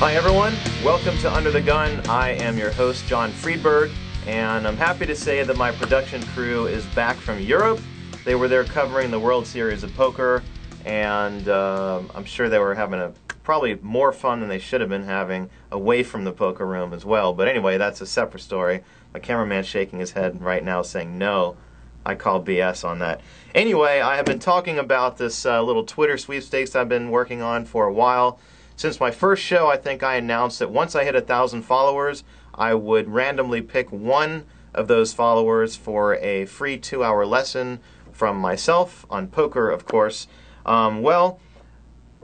Hi everyone, welcome to Under the Gun. I am your host, John Friedberg, and I'm happy to say that my production crew is back from Europe. They were there covering the World Series of Poker, and I'm sure they were having probably more fun than they should have been having away from the poker room as well. But anyway, that's a separate story. My cameraman's shaking his head right now saying no. I call BS on that. Anyway, I have been talking about this little Twitter sweepstakes I've been working on for a while. Since my first show, I think I announced that once I hit 1,000 followers, I would randomly pick one of those followers for a free 2-hour lesson from myself on poker, of course. Well,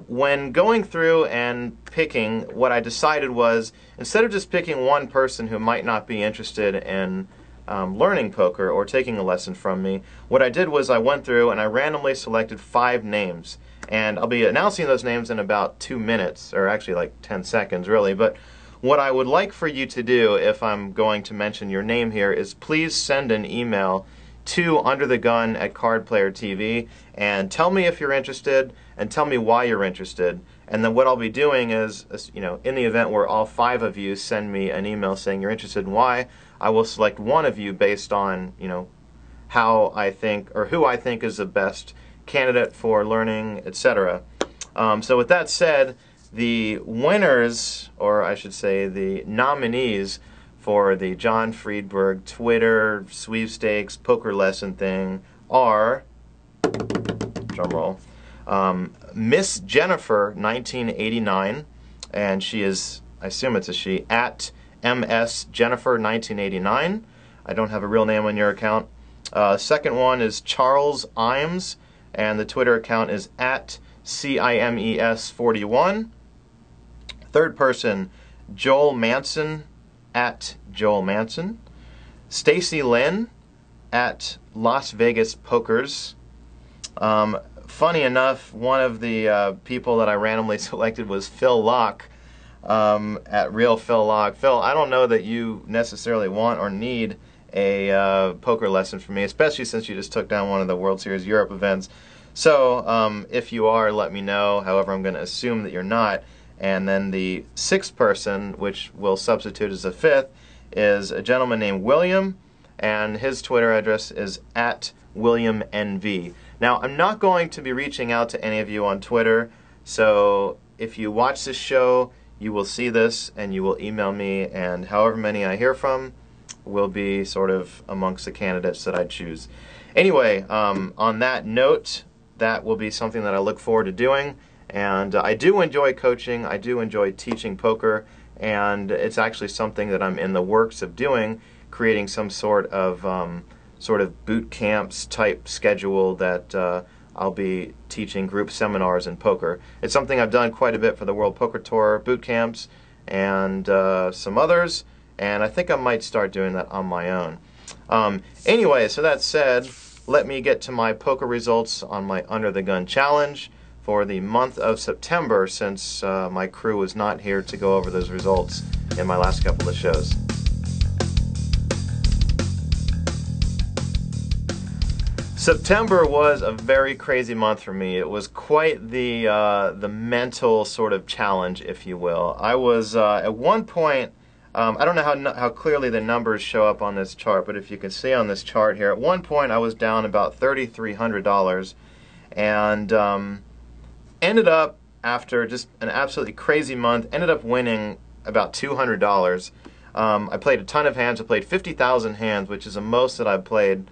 when going through and picking, what I decided was, instead of just picking one person who might not be interested in learning poker or taking a lesson from me, what I did was I went through and I randomly selected 5 names. And I'll be announcing those names in about 2 minutes, or actually like 10 seconds really. But what I would like for you to do, if I'm going to mention your name here, is please send an email to underthegun@cardplayertv and tell me if you're interested and tell me why you're interested. And then what I'll be doing is, you know, in the event where all 5 of you send me an email saying you're interested in why, I will select one of you based on, you know, how I think or who I think is the best candidate for learning, etc. So with that said, the winners, or I should say the nominees for the John Friedberg Twitter sweepstakes poker lesson thing are, drumroll, Miss Jennifer 1989, and she is, I assume it's a she, at MS Jennifer 1989. I don't have a real name on your account. Second one is Charles Imes, and the Twitter account is at CIMES41. Third person, Joel Manson, at Joel Manson. Stacy Lynn, at Las Vegas Pokers. Funny enough, one of the people that I randomly selected was Phil Locke, at Real Phil Locke. Phil, I don't know that you necessarily want or need a poker lesson from me, especially since you just took down one of the World Series Europe events. So if you are, let me know. However, I'm going to assume that you're not. And then the 6th person, which will substitute as a 5th, is a gentleman named William, and his Twitter address is at WilliamNV. Now, I'm not going to be reaching out to any of you on Twitter, so if you watch this show, you will see this and you will email me, and however many I hear from will be sort of amongst the candidates that I choose. Anyway, on that note, that will be something that I look forward to doing, and I do enjoy coaching, I do enjoy teaching poker, and it's actually something that I'm in the works of doing, creating some sort of boot camps type schedule that I'll be teaching group seminars in poker. It's something I've done quite a bit for the World Poker Tour boot camps and some others, and I think I might start doing that on my own. Anyway, so that said, let me get to my poker results on my Under the Gun challenge for the month of September, since my crew was not here to go over those results in my last couple of shows. September was a very crazy month for me. It was quite the mental sort of challenge, if you will. I was at one point, I don't know how clearly the numbers show up on this chart, but if you can see on this chart here, at one point I was down about $3,300, and ended up, after just an absolutely crazy month, ended up winning about $200. I played a ton of hands. I played 50,000 hands, which is the most that I've played.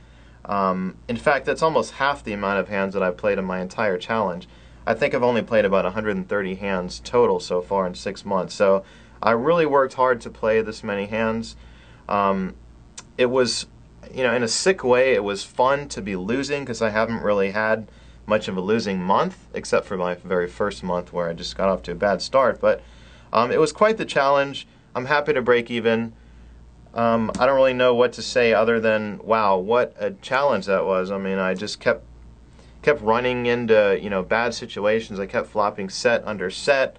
In fact, that's almost half the amount of hands that I've played in my entire challenge. I think I've only played about 130 hands total so far in 6 months. So I really worked hard to play this many hands. It was, you know, in a sick way, it was fun to be losing because I haven't really had much of a losing month, except for my very first month where I just got off to a bad start. But it was quite the challenge. I'm happy to break even. I don't really know what to say other than, wow, what a challenge that was. I mean, I just kept running into, you know, bad situations. I kept flopping set under set.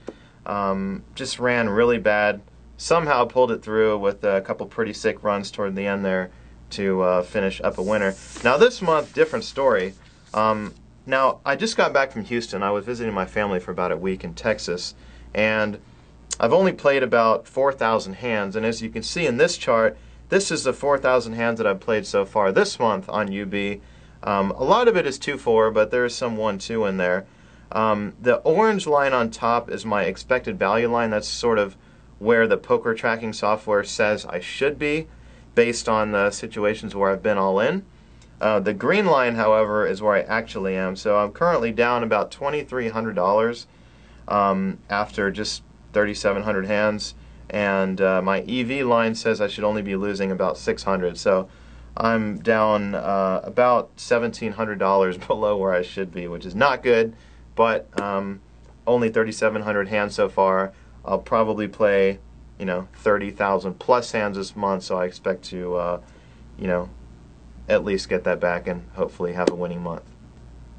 Just ran really bad. Somehow pulled it through with a couple pretty sick runs toward the end there to finish up a winner. Now this month, different story. Now I just got back from Houston. I was visiting my family for about a week in Texas, and I've only played about 4,000 hands, and as you can see in this chart, this is the 4,000 hands that I've played so far this month on UB. A lot of it is 2-4, but there is some 1-2 in there. The orange line on top is my expected value line. That's sort of where the poker tracking software says I should be, based on the situations where I've been all in. The green line, however, is where I actually am. So I'm currently down about $2,300 after just 3,700 hands, and my EV line says I should only be losing about 600. So I'm down about $1,700 below where I should be, which is not good, but only 3,700 hands so far. I'll probably play, 30,000 plus hands this month, so I expect to, at least get that back and hopefully have a winning month.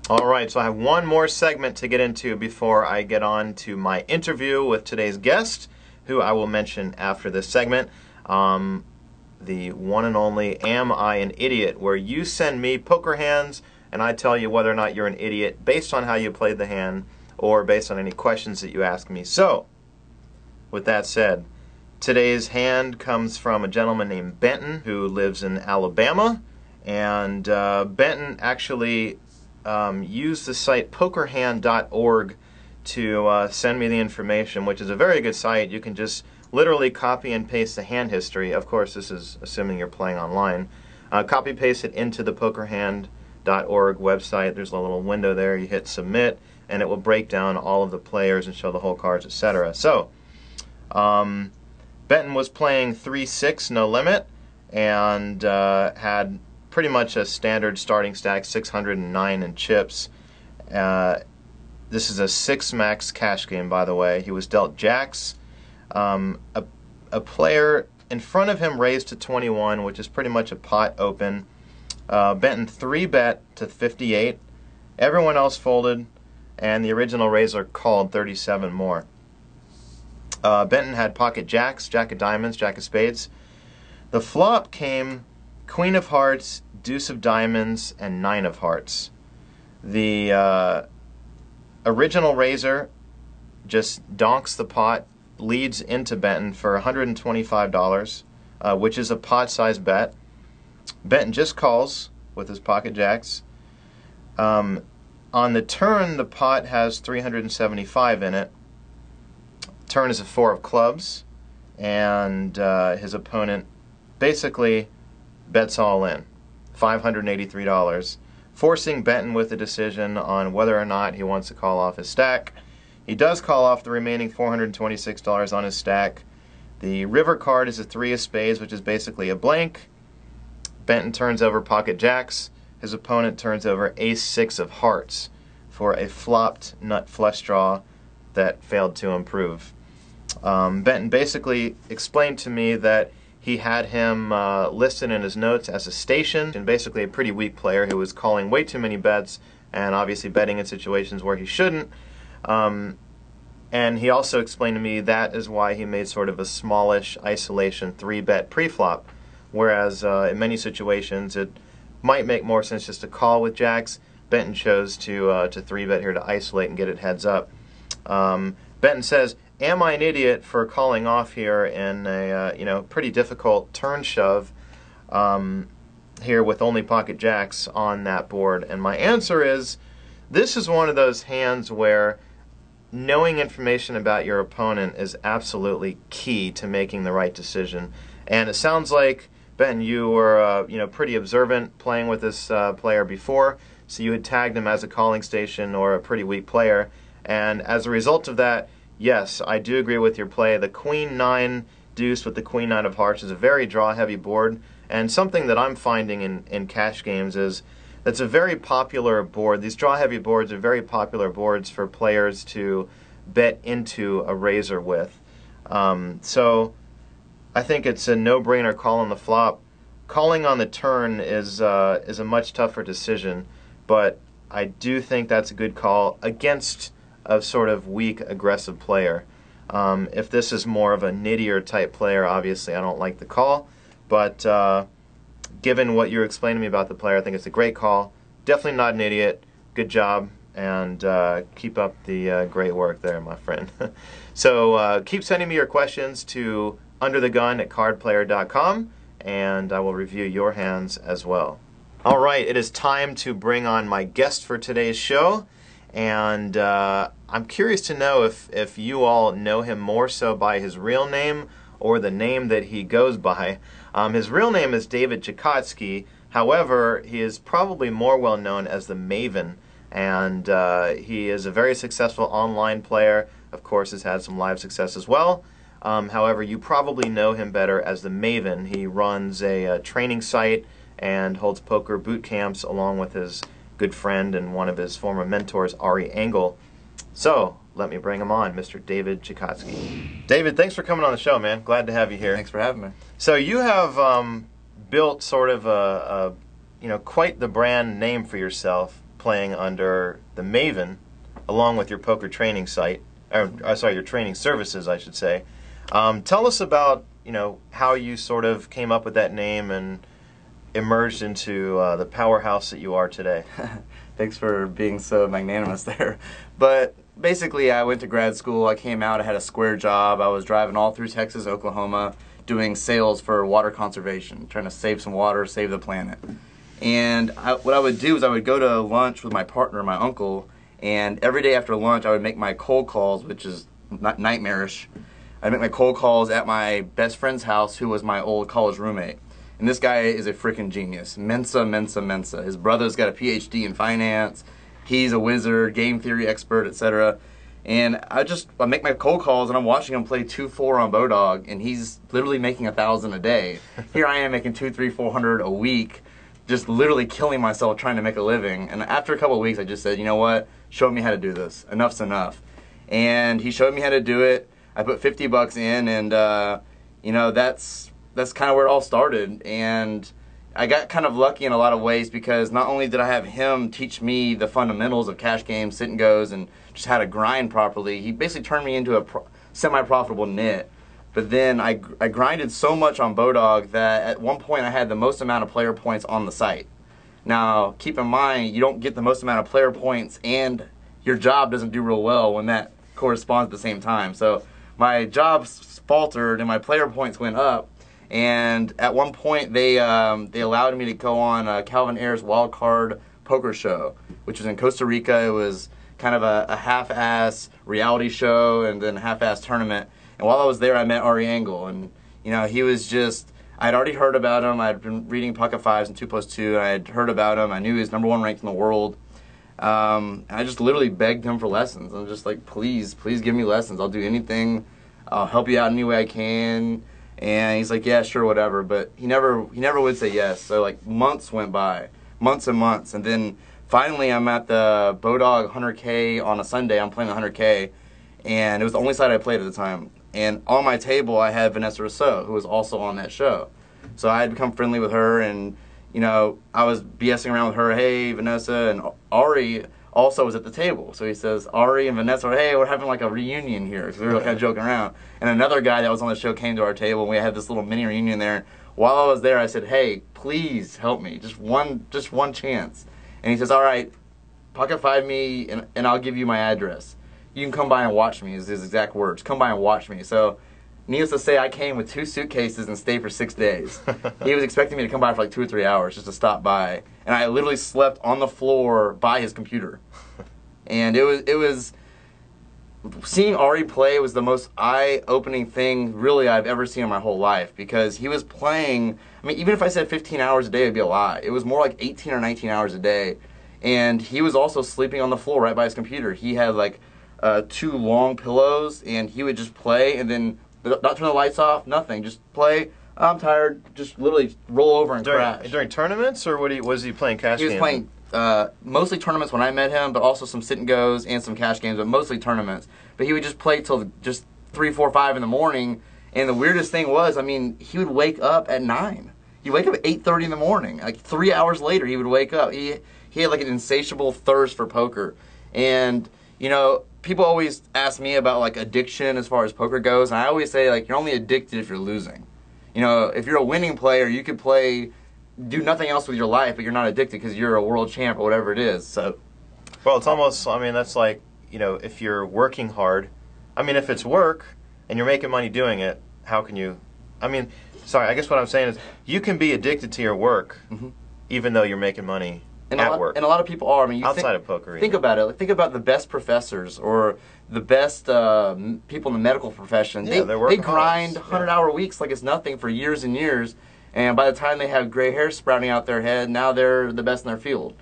Alright, so I have one more segment to get into before I get on to my interview with today's guest, who I will mention after this segment. The one and only Am I an Idiot, where you send me poker hands and I tell you whether or not you're an idiot based on how you played the hand or based on any questions that you ask me. So, with that said, today's hand comes from a gentleman named Benton who lives in Alabama, and Benton actually used the site pokerhand.org to send me the information, which is a very good site. You can just literally copy and paste the hand history. Of course, this is assuming you're playing online. Copy paste it into the pokerhand.org website. There's a little window there. You hit submit, and it will break down all of the players and show the whole cards, etc. So, Benton was playing 3-6 no limit, and had pretty much a standard starting stack, 609 in chips. This is a 6 max cash game, by the way. He was dealt jacks. A player in front of him raised to 21, which is pretty much a pot open. Benton 3-bet to 58. Everyone else folded, and the original raiser called 37 more. Benton had pocket jacks, jack of diamonds, jack of spades. The flop came queen of hearts, deuce of diamonds, and 9 of hearts. The original raiser just donks the pot, leads into Benton for $125, which is a pot-sized bet. Benton just calls with his pocket jacks. On the turn, the pot has 375 in it. Turn is a 4 of clubs, and his opponent basically bets all in, $583, forcing Benton with a decision on whether or not he wants to call off his stack. He does call off the remaining $426 on his stack. The river card is a 3 of spades, which is basically a blank. Benton turns over pocket jacks. His opponent turns over ace-6 of hearts for a flopped nut flush draw that failed to improve. Benton basically explained to me that he had him listed in his notes as a station, and basically a pretty weak player who was calling way too many bets and obviously betting in situations where he shouldn't. And he also explained to me that is why he made sort of a smallish isolation 3-bet pre-flop, whereas in many situations it might make more sense just to call with jacks. Benton chose to 3-bet here to isolate and get it heads up. Benton says, "Am I an idiot for calling off here in a pretty difficult turn shove here with only pocket jacks on that board?" And my answer is, this is one of those hands where knowing information about your opponent is absolutely key to making the right decision. And it sounds like, Ben, you were pretty observant playing with this player before, so you had tagged him as a calling station or a pretty weak player. And as a result of that, yes, I do agree with your play. The Queen-9 deuce with the Queen-9 of hearts is a very draw-heavy board, and something that I'm finding in cash games is that's a very popular board. These draw-heavy boards are very popular boards for players to bet into a raiser with. So I think it's a no-brainer call on the flop. Calling on the turn is a much tougher decision, but I do think that's a good call against a sort of weak, aggressive player. If this is more of a nittier type player, obviously I don't like the call, but given what you explained to me about the player, I think it's a great call. Definitely not an idiot. Good job, and keep up the great work there, my friend. So keep sending me your questions to underthegun@cardplayer.com, and I will review your hands as well. All right, it is time to bring on my guest for today's show, and I'm curious to know if you all know him more so by his real name or the name that he goes by. His real name is David Chicotsky. However, he is probably more well known as the Maven, and he is a very successful online player. Of course, has had some live success as well. However, you probably know him better as the Maven. He runs a training site and holds poker boot camps along with his good friend and one of his former mentors, Aria. So, let me bring him on, Mr. David Chicotsky. David, thanks for coming on the show, man. Glad to have you here. Thanks for having me. So you have built sort of a quite the brand name for yourself, playing under the Maven, along with your poker training site, your training services, I should say. Tell us about how you sort of came up with that name and emerged into the powerhouse that you are today. Thanks for being so magnanimous there. But basically, I went to grad school. I came out. I had a square job. I was driving all through Texas, Oklahoma, doing sales for water conservation, trying to save some water, save the planet. And what I would do is I would go to lunch with my partner, my uncle, and every day after lunch I would make my cold calls, which is nightmarish. I'd make my cold calls at my best friend's house, who was my old college roommate. And this guy is a freaking genius. Mensa, Mensa, Mensa. His brother's got a PhD in finance. He's a wizard, game theory expert, etc. And I make my cold calls, and I'm watching him play 2-4 on Bodog, and he's literally making $1,000 a day. Here I am making $200, $300, $400 a week, just literally killing myself trying to make a living. And after a couple of weeks, I just said, you know what? Show me how to do this. Enough's enough. And he showed me how to do it. I put $50 in, and that's kind of where it all started. And I got kind of lucky in a lot of ways, because not only did I have him teach me the fundamentals of cash games, sit and goes, and just how to grind properly, he basically turned me into a semi-profitable nit. But then I grinded so much on Bodog that at one point I had the most amount of player points on the site. Now, keep in mind, you don't get the most amount of player points and your job doesn't do real well when that corresponds at the same time. So my job faltered and my player points went up. And at one point, they allowed me to go on Calvin Ayers' Wild Card Poker Show, which was in Costa Rica. It was kind of a half-ass reality show and then a half-ass tournament. And while I was there, I met Aria, and he was just, I'd already heard about him. I'd been reading Pocket Fives and 2+2, and I had heard about him. I knew he was #1 ranked in the world. I just literally begged him for lessons. I'm just like, please give me lessons. I'll do anything. I'll help you out any way I can. And he's like, yeah, sure, whatever. But he never would say yes. So like months went by, months and months, and then finally I'm at the Bodog 100K on a Sunday. I'm playing the 100K, and it was the only side I played at the time. And on my table I had Vanessa Rousseau, who was also on that show. So I had become friendly with her, and I was BSing around with her. Hey, Vanessa, and Ari also was at the table. So he says, Ari and Vanessa, hey, we're having like a reunion here, because we were kind of joking around. And another guy that was on the show came to our table, and we had this little mini reunion there. While I was there, I said, hey, please help me, just one chance. And he says, all right, Pocket Five me, and I'll give you my address. You can come by and watch me, is his exact words. Come by and watch me. So needless to say, I came with 2 suitcases and stayed for 6 days. He was expecting me to come by for like 2 or 3 hours just to stop by. And I literally slept on the floor by his computer. And it was seeing Ari play was the most eye-opening thing really I've ever seen in my whole life, because he was playing, I mean, even if I said 15 hours a day, it'd be a lie. It was more like 18 or 19 hours a day. And he was also sleeping on the floor right by his computer. He had like 2 long pillows, and he would just play and then not turn the lights off, nothing, just play. I'm tired, just literally roll over and crash. During tournaments, or was he playing cash games? He was playing mostly tournaments when I met him, but also some sit and goes and some cash games, but mostly tournaments. But he would just play till just 3, 4, 5 in the morning. And the weirdest thing was, I mean, he would wake up at 9. He'd wake up at 8:30 in the morning. Like 3 hours later, he would wake up. He had like an insatiable thirst for poker. And people always ask me about like addiction as far as poker goes, and I always say like you're only addicted if you're losing. If you're a winning player, you could do nothing else with your life, but you're not addicted because you're a world champ or whatever it is. So, well, it's almost, I mean, that's like, if you're working hard, I mean, if it's work and you're making money doing it, how can you? I mean, sorry. I guess what I'm saying is you can be addicted to your work, even though you're making money at work. And a lot of people are. I mean, outside of poker. Think about it. Like, think about the best professors or the best people in the medical profession. Yeah, they grind 100-hour weeks like it's nothing for years and years. And by the time they have gray hair sprouting out their head, now they're the best in their field.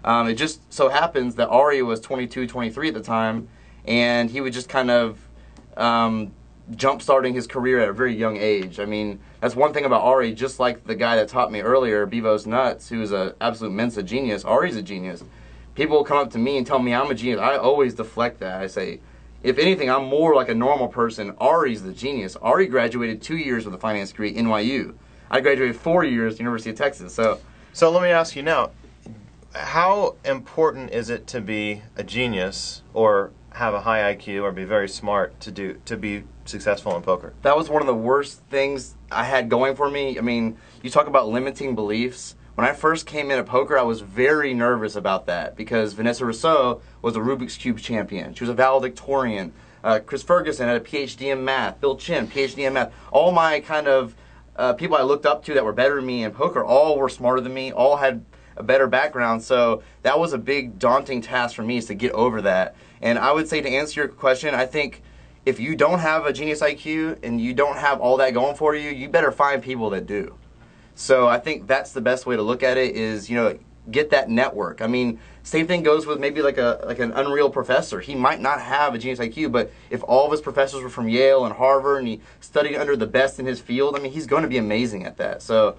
It just so happens that Aria was 22, 23 at the time, and he was just kind of jump-starting his career at a very young age. I mean, that's one thing about Ari, just like the guy that taught me earlier, Bevo's Nuts, who's an absolute Mensa genius. Ari's a genius. People will come up to me and tell me I'm a genius. I always deflect that. I say, if anything, I'm more like a normal person. Ari's the genius. Ari graduated 2 years with a finance degree at NYU. I graduated 4 years at the University of Texas. So let me ask you now, how important is it to be a genius or have a high IQ or be very smart to be successful in poker? That was one of the worst things I had going for me. I mean, you talk about limiting beliefs. When I first came into poker, I was very nervous about that because Vanessa Rousseau was a Rubik's Cube champion. She was a valedictorian. Chris Ferguson had a PhD in math. Bill Chin, PhD in math. All my kind of people I looked up to that were better than me in poker, all were smarter than me, all had a better background. So that was a big daunting task for me, is to get over that. And I would say, to answer your question, I think if you don't have a genius IQ and you don't have all that going for you, you better find people that do. So I think that's the best way to look at it, is, you know, get that network. I mean, same thing goes with maybe like an unreal professor. He might not have a genius IQ, but if all of his professors were from Yale and Harvard and he studied under the best in his field, I mean, he's going to be amazing at that. So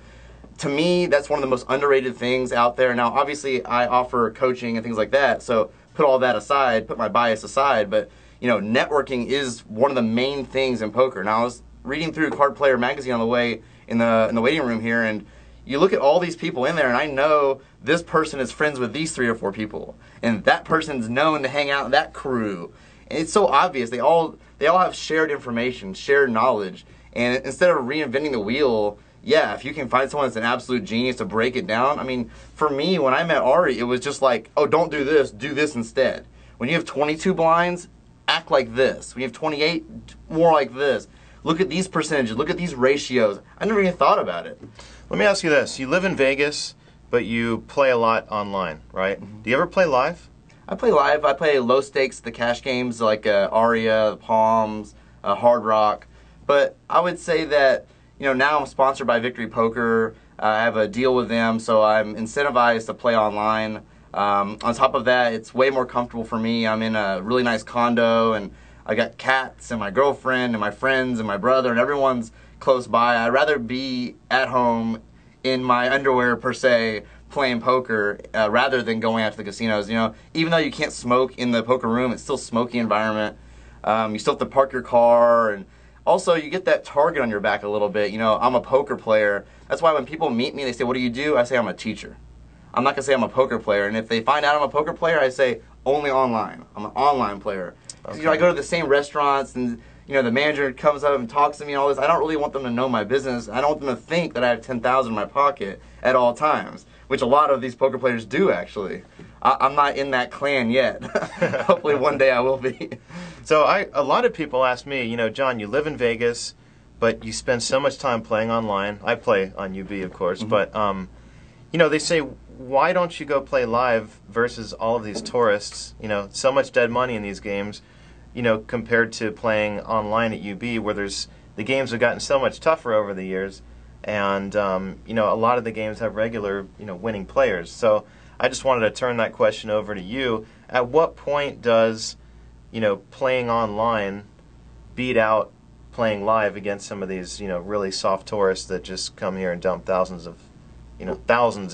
to me, that's one of the most underrated things out there. Now, obviously, I offer coaching and things like that, so put all that aside, put my bias aside, but, you know, networking is one of the main things in poker. Now, I was reading through Card Player magazine on the way in the waiting room here, and you look at all these people in there, and I know this person is friends with these 3 or 4 people, and that person's known to hang out in that crew. And it's so obvious. They all have shared information, shared knowledge, and instead of reinventing the wheel, yeah, if you can find someone that's an absolute genius to break it down. I mean, for me, when I met Ari, it was just like, oh, don't do this instead. When you have 22 blinds, act like this. When you have 28, more like this. Look at these percentages. Look at these ratios. I never even thought about it. Let me ask you this. You live in Vegas, but you play a lot online, right? Do you ever play live? I play live. I play low stakes, the cash games like Aria, Palms, Hard Rock. But I would say that, you know, now I'm sponsored by Victory Poker. I have a deal with them, so I'm incentivized to play online. On top of that, it's way more comfortable for me. I'm in a really nice condo, and I got cats and my girlfriend and my friends and my brother, and everyone's close by. I'd rather be at home in my underwear, per se, playing poker rather than going out to the casinos. You know, even though you can't smoke in the poker room, it's still a smoky environment. You still have to park your car, and also you get that target on your back a little bit. You know, I'm a poker player. That's why when people meet me, they say, "What do you do?" I say, "I'm a teacher." I'm not going to say I'm a poker player. And if they find out I'm a poker player, I say, "Only online. I'm an online player." Because, you know, I go to the same restaurants, and, you know, the manager comes up and talks to me and all this. I don't really want them to know my business. I don't want them to think that I have 10,000 in my pocket at all times, which a lot of these poker players do, actually. I'm not in that clan yet. Hopefully one day I will be. So a lot of people ask me, you know, John, you live in Vegas, but you spend so much time playing online. I play on UB, of course, but, you know, they say, why don't you go play live versus all of these tourists? You know, so much dead money in these games, you know, compared to playing online at UB, where the games have gotten so much tougher over the years, and you know, a lot of the games have regular, you know, winning players. So I just wanted to turn that question over to you. At what point does, you know, playing online beat out playing live against some of these, you know, really soft tourists that just come here and dump thousands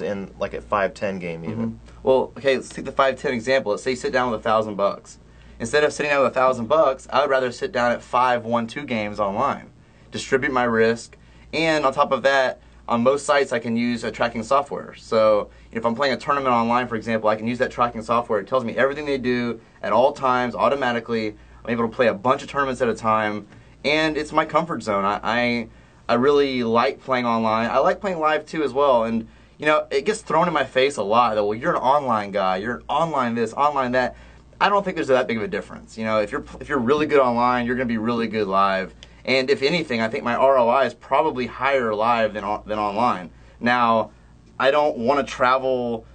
in like a 5-10 game even? Well, okay, let's take the 5-10 example. Let's say you sit down with $1,000. Instead of sitting down with $1,000, I would rather sit down at 5-1-2 games online, distribute my risk, and on top of that, on most sites I can use a tracking software. So if I'm playing a tournament online, for example, I can use that tracking software. It tells me everything they do at all times automatically. I'm able to play a bunch of tournaments at a time, and it's my comfort zone. I really like playing online. I like playing live too as well, and, you know, it gets thrown in my face a lot that, well, you're an online guy, you're an online this, online that. I don't think there's that big of a difference. You know, if you're really good online, you're going to be really good live. And if anything, I think my ROI is probably higher live than online. Now, I don't want to travel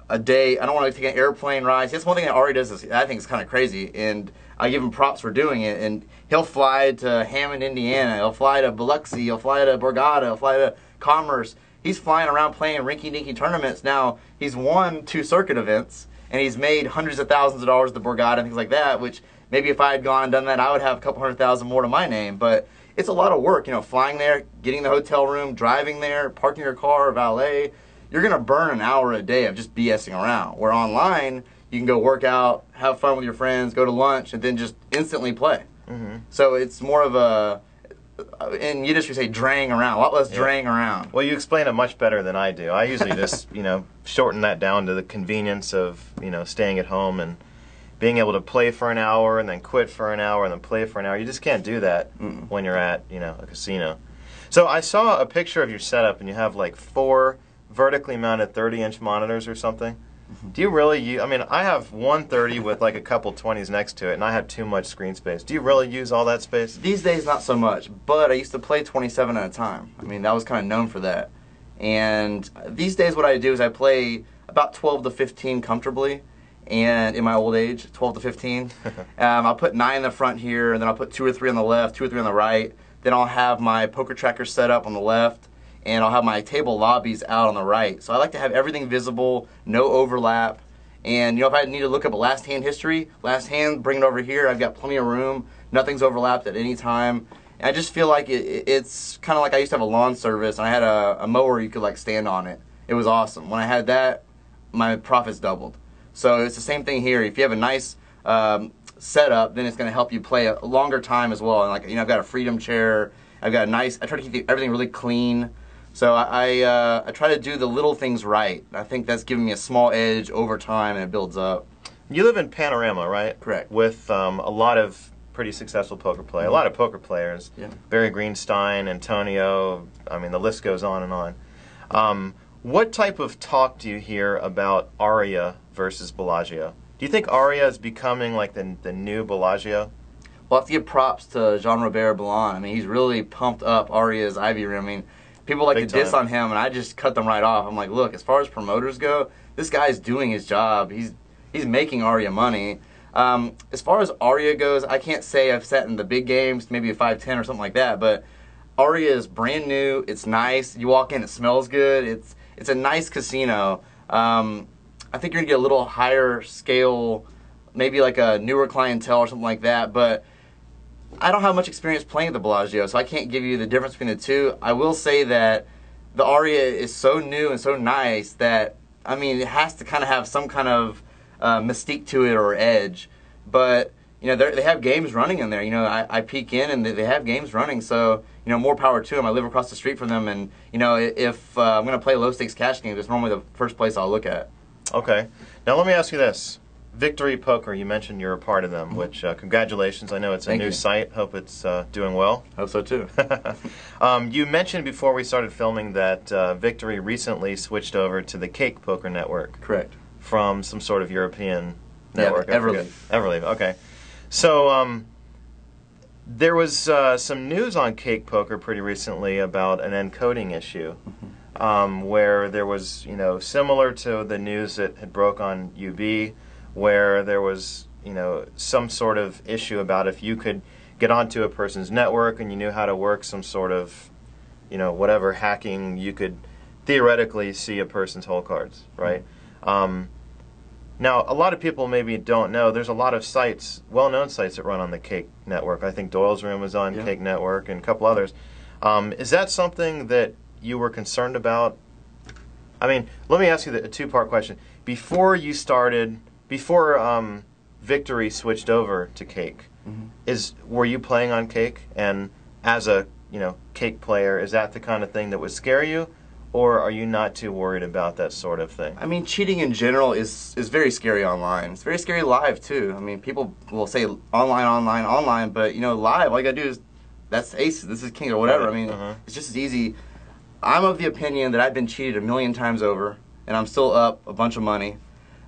a day. I don't want to take an airplane ride. That's one thing that Aria does is I think is kind of crazy, and I give him props for doing it. And he'll fly to Hammond, Indiana. He'll fly to Biloxi. He'll fly to Borgata. He'll fly to Commerce. He's flying around playing rinky-dinky tournaments. Now, he's won 2 circuit events, and he's made hundreds of thousands of dollars at the Borgata and things like that, which maybe if I had gone and done that, I would have a couple $100,000 more to my name. But it's a lot of work, you know, flying there, getting the hotel room, driving there, parking your car, valet. You're going to burn an hour a day of just BSing around. Where online, you can go work out, have fun with your friends, go to lunch, and then just instantly play. Mm-hmm. So it's more of a, in Yiddish we say draying around, a lot less draying around. Well, you explain it much better than I do. I usually just, you know, shorten that down to the convenience of, you know, staying at home and being able to play for an hour and then quit for an hour and then play for an hour. You just can't do that when you're at, you know, a casino. So I saw a picture of your setup, and you have like 4 vertically mounted 30-inch monitors or something. Do you really use, I mean, I have one 30 with like a couple 20s next to it, and I have too much screen space. Do you really use all that space? These days, not so much, but I used to play 27 at a time. I mean, that was kind of known for that. And these days what I do is I play about 12 to 15 comfortably, and in my old age, 12 to 15. I'll put 9 in the front here, and then I'll put 2 or 3 on the left, 2 or 3 on the right. Then I'll have my poker tracker set up on the left, and I'll have my table lobbies out on the right. So I like to have everything visible, no overlap. And you know, if I need to look up a last hand history, last hand, bring it over here. I've got plenty of room. Nothing's overlapped at any time. And I just feel like it's kind of like I used to have a lawn service, and I had a mower you could like stand on it. It was awesome. When I had that, my profits doubled. So it's the same thing here. If you have a nice setup, then it's going to help you play a longer time as well. And like, you know, I've got a freedom chair. I've got a nice. I try to keep everything really clean. So I try to do the little things right. I think that's giving me a small edge over time, and it builds up. You live in Panorama, right? Correct. With a lot of pretty successful poker play, a lot of poker players. Yeah. Barry Greenstein, Antonio. I mean, the list goes on and on. What type of talk do you hear about Aria versus Bellagio? Do you think Aria is becoming like the new Bellagio? Well, I have to give props to Jean-Robert Blanc. I mean, he's really pumped up Aria's Ivy Room. I mean, people like to diss on him, and I just cut them right off. I'm like, look, as far as promoters go, this guy's doing his job. He's making Aria money. As far as Aria goes, I can't say I've sat in the big games, maybe a 5-10 or something like that, but Aria is brand new. It's nice. You walk in, it smells good. It's a nice casino. I think you're going to get a little higher scale, maybe like a newer clientele or something like that, but I don't have much experience playing at the Bellagio, so I can't give you the difference between the two. I will say that the Aria is so new and so nice that, I mean, it has to kind of have some kind of mystique to it or edge. But, you know, they have games running in there. You know, I peek in and they have games running, so, you know, more power to them. I live across the street from them, and, you know, if I'm going to play low-stakes cash games, it's normally the first place I'll look at. Okay. Now let me ask you this. Victory Poker, you mentioned you're a part of them, which congratulations. I know it's a new site. Hope it's doing well. Hope so too. You mentioned before we started filming that Victory recently switched over to the Cake Poker Network. Correct. From some sort of European network. Yeah, Everleaf. Everleaf, okay. So there was some news on Cake Poker pretty recently about an encoding issue. Where there was, you know, similar to the news that had broke on UB, where there was, you know, some sort of issue about if you could get onto a person's network and you knew how to work some sort of, you know, whatever hacking, you could theoretically see a person's whole cards, right? Now, a lot of people maybe don't know, there's a lot of sites, well-known sites that run on the Cake Network. I think Doyle's Room was on Cake Network and a couple others. Is that something that you were concerned about? I mean, let me ask you a two-part question. Before you started, before Victory switched over to Cake, were you playing on Cake? And as a, you know, Cake player, is that the kind of thing that would scare you, or are you not too worried about that sort of thing? I mean, cheating in general is very scary online. It's very scary live too. I mean, people will say online, but you know, live, all you gotta do is that's aces, this is king or whatever. I mean, it's just as easy. I'm of the opinion that I've been cheated 1,000,000 times over, and I'm still up a bunch of money.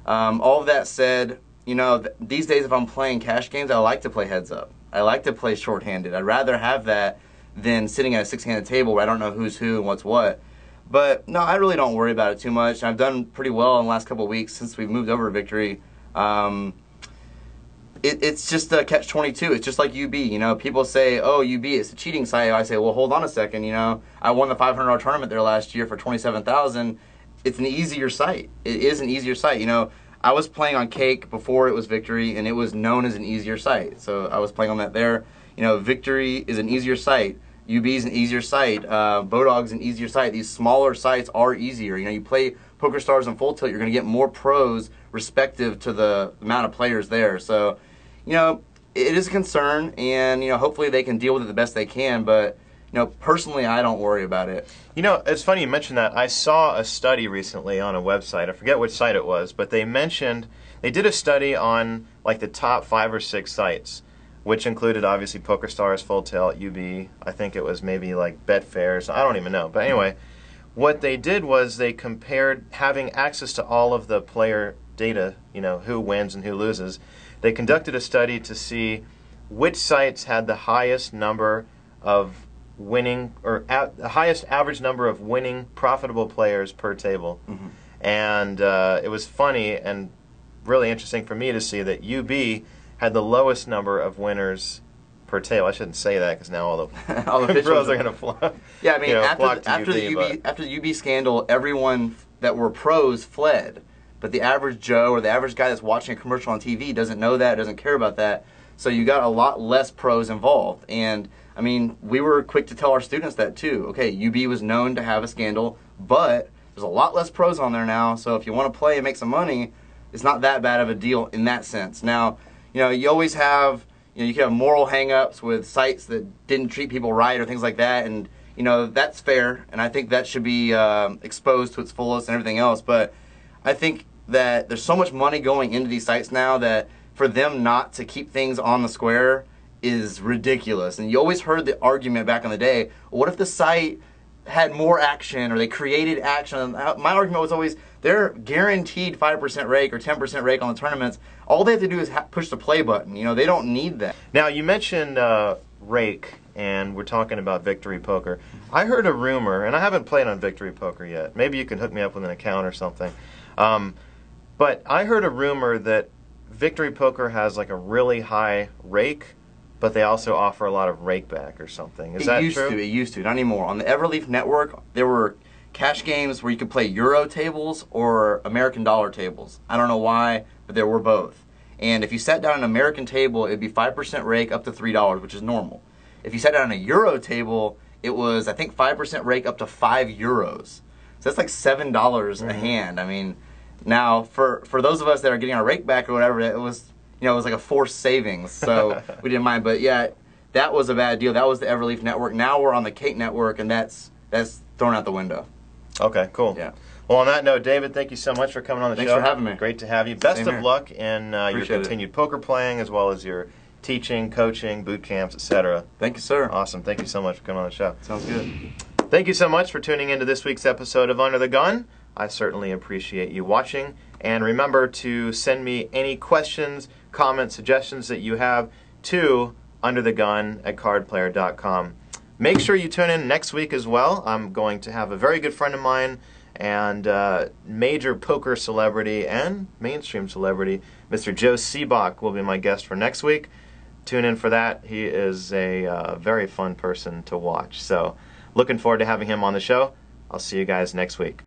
All of that said, you know, these days if I'm playing cash games, I like to play heads up. I like to play short-handed. I'd rather have that than sitting at a six-handed table where I don't know who's who and what's what. But no, I really don't worry about it too much. I've done pretty well in the last couple of weeks since we've moved over to Victory. It's just a catch-22. It's just like UB. You know, people say, "Oh, UB, it's a cheating site." I say, "Well, hold on a second. You know, I won the $500 tournament there last year for $27,000. It's an easier site. It is an easier site. You know, I was playing on Cake before it was Victory, and it was known as an easier site. So I was playing on that there. You know, Victory is an easier site. UB is an easier site. Bodog's an easier site. These smaller sites are easier. You know, you play Pokerstars and Full Tilt, you're going to get more pros respective to the amount of players there. So, you know, it is a concern, and, you know, hopefully they can deal with it the best they can, but, you know, personally, I don't worry about it. You know, it's funny you mentioned that. I saw a study recently on a website. I forget which site it was, but they did a study on, like, the top 5 or 6 sites, which included, obviously, PokerStars, Full Tilt, UB. I think it was maybe, like, Betfair. So I don't even know. But anyway, what they did was they compared having access to all of the player data, you know, who wins and who loses. They conducted a study to see which sites had the highest number of winning, or the highest average number of winning profitable players per table. Mm-hmm. And it was funny and really interesting for me to see that UB had the lowest number of winners per table. I shouldn't say that because now all the pros are going to flock. Yeah, I mean, you know, after the UB scandal, everyone that were pros fled. But the average Joe or the average guy that's watching a commercial on TV doesn't know that, doesn't care about that. So you got a lot less pros involved. And, I mean, we were quick to tell our students that too. Okay, UB was known to have a scandal, but there's a lot less pros on there now. So if you want to play and make some money, it's not that bad of a deal in that sense. Now, you know, you always have, you know, you can have moral hang-ups with sites that didn't treat people right or things like that. And, you know, that's fair. And I think that should be exposed to its fullest and everything else. But I think that there's so much money going into these sites now that for them not to keep things on the square is ridiculous. And you always heard the argument back in the day, what if the site had more action or they created action? My argument was always, they're guaranteed 5% rake or 10% rake on the tournaments. All they have to do is push the play button. You know, they don't need that. Now, you mentioned rake, and we're talking about Victory Poker. I heard a rumor, and I haven't played on Victory Poker yet. Maybe you can hook me up with an account or something. But I heard a rumor that Victory Poker has like a really high rake, but they also offer a lot of rake back or something. Is that true? It used to, not anymore. On the Everleaf network, there were cash games where you could play Euro tables or American dollar tables. I don't know why, but there were both. And if you sat down an American table, it would be 5% rake up to $3, which is normal. If you sat down a Euro table, it was, I think, 5% rake up to €5. So that's like $7 a hand. I mean, now for those of us that are getting our rake back or whatever, it was, you know, it was like a forced savings, so we didn't mind. But yeah, that was a bad deal. That was the Everleaf network. Now we're on the Cake network, and that's thrown out the window. Okay, cool. Yeah. Well, on that note, David, thank you so much for coming on the show. Thanks for having me. Great to have you. Best Same of here. luck in your continued poker playing, as well as your teaching, coaching, boot camps, etc. Thank you, sir. Awesome. Thank you so much for coming on the show. Sounds good. Thank you so much for tuning into this week's episode of Under the Gun. I certainly appreciate you watching. And remember to send me any questions, comments, suggestions that you have to underthegun@cardplayer.com. Make sure you tune in next week as well. I'm going to have a very good friend of mine and major poker celebrity and mainstream celebrity, Mr. Joe Seabach, will be my guest for next week. Tune in for that. He is a very fun person to watch. So looking forward to having him on the show. I'll see you guys next week.